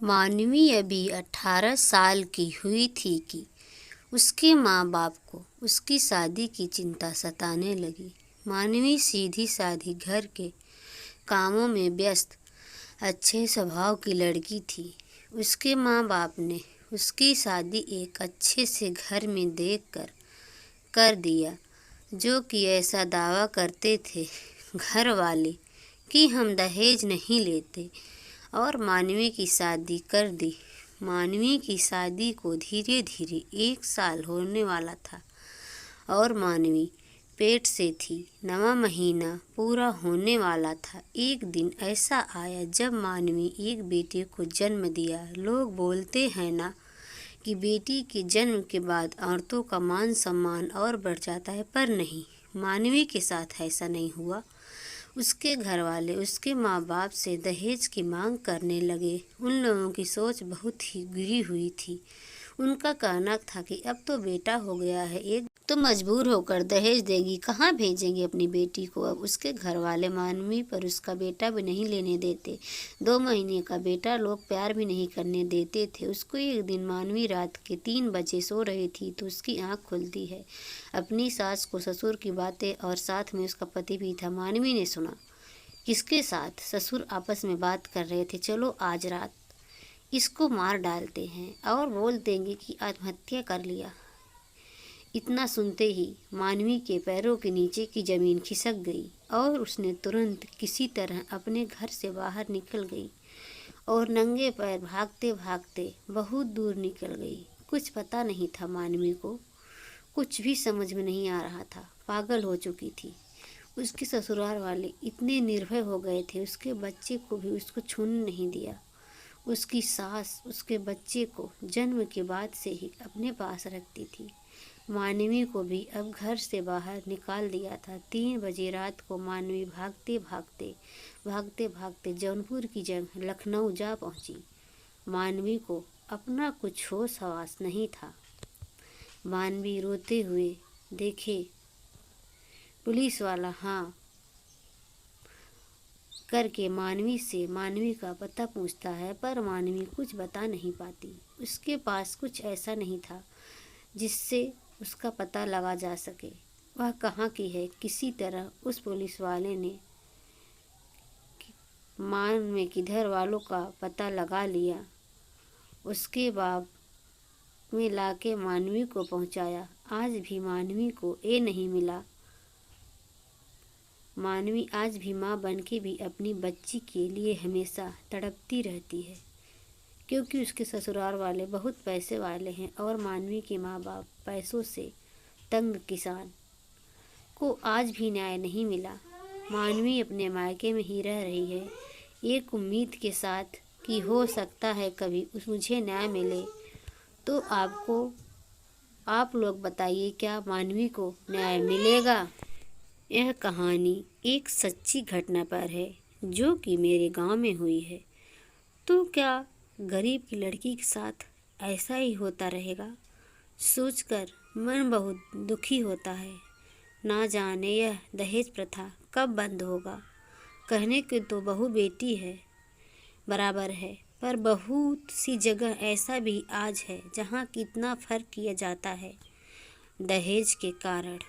मानवी अभी 18 साल की हुई थी कि उसके माँ बाप को उसकी शादी की चिंता सताने लगी। मानवी सीधी सादी घर के कामों में व्यस्त अच्छे स्वभाव की लड़की थी। उसके माँ बाप ने उसकी शादी एक अच्छे से घर में देखकर कर दिया, जो कि ऐसा दावा करते थे घर वाले कि हम दहेज नहीं लेते, और मानवी की शादी कर दी। मानवी की शादी को धीरे धीरे 1 साल होने वाला था और मानवी पेट से थी। 9वां महीना पूरा होने वाला था। एक दिन ऐसा आया जब मानवी एक बेटे को जन्म दिया। लोग बोलते हैं ना कि बेटी के जन्म के बाद औरतों का मान सम्मान और बढ़ जाता है, पर नहीं, मानवी के साथ ऐसा नहीं हुआ। उसके घर वाले उसके माँ बाप से दहेज की मांग करने लगे। उन लोगों की सोच बहुत ही गिरी हुई थी। उनका कहना था कि अब तो बेटा हो गया है, एक तो मजबूर होकर दहेज देगी, कहाँ भेजेंगे अपनी बेटी को। अब उसके घर वाले मानवी पर उसका बेटा भी नहीं लेने देते। 2 महीने का बेटा लोग प्यार भी नहीं करने देते थे उसको। एक दिन मानवी रात के 3 बजे सो रही थी तो उसकी आंख खुलती है। अपनी सास को ससुर की बातें और साथ में उसका पति भी था। मानवी ने सुना किसके साथ ससुर आपस में बात कर रहे थे, चलो आज रात इसको मार डालते हैं और बोल देंगे कि आत्महत्या कर लिया। इतना सुनते ही मानवी के पैरों के नीचे की जमीन खिसक गई और उसने तुरंत किसी तरह अपने घर से बाहर निकल गई और नंगे पैर भागते भागते बहुत दूर निकल गई। कुछ पता नहीं था मानवी को, कुछ भी समझ में नहीं आ रहा था, पागल हो चुकी थी। उसके ससुराल वाले इतने निर्भय हो गए थे, उसके बच्चे को भी उसको छूने नहीं दिया। उसकी सास उसके बच्चे को जन्म के बाद से ही अपने पास रखती थी। मानवी को भी अब घर से बाहर निकाल दिया था। 3 बजे रात को मानवी भागते भागते जौनपुर की जगह लखनऊ जा पहुंची। मानवी को अपना कुछ होश हवास नहीं था। मानवी रोते हुए देखे पुलिस वाला हाँ करके मानवी का पता पूछता है, पर मानवी कुछ बता नहीं पाती। उसके पास कुछ ऐसा नहीं था जिससे उसका पता लगा जा सके वह कहाँ की है। किसी तरह उस पुलिस वाले ने मानवी के घर वालों का पता लगा लिया। उसके बाद में लाके मानवी को पहुंचाया। आज भी मानवी को ये नहीं मिला। मानवी आज भी माँ बनके भी अपनी बच्ची के लिए हमेशा तड़पती रहती है, क्योंकि उसके ससुराल वाले बहुत पैसे वाले हैं और मानवी के माँ बाप पैसों से तंग किसान को आज भी न्याय नहीं मिला। मानवी अपने मायके में ही रह रही है, एक उम्मीद के साथ कि हो सकता है कभी मुझे न्याय मिले। तो आप लोग बताइए, क्या मानवी को न्याय मिलेगा? यह कहानी एक सच्ची घटना पर है जो कि मेरे गांव में हुई है। तो क्या गरीब की लड़की के साथ ऐसा ही होता रहेगा? सोचकर मन बहुत दुखी होता है। ना जाने यह दहेज प्रथा कब बंद होगा। कहने के तो बहू बेटी है बराबर है, पर बहुत सी जगह ऐसा भी आज है जहाँ कितना फर्क किया जाता है दहेज के कारण।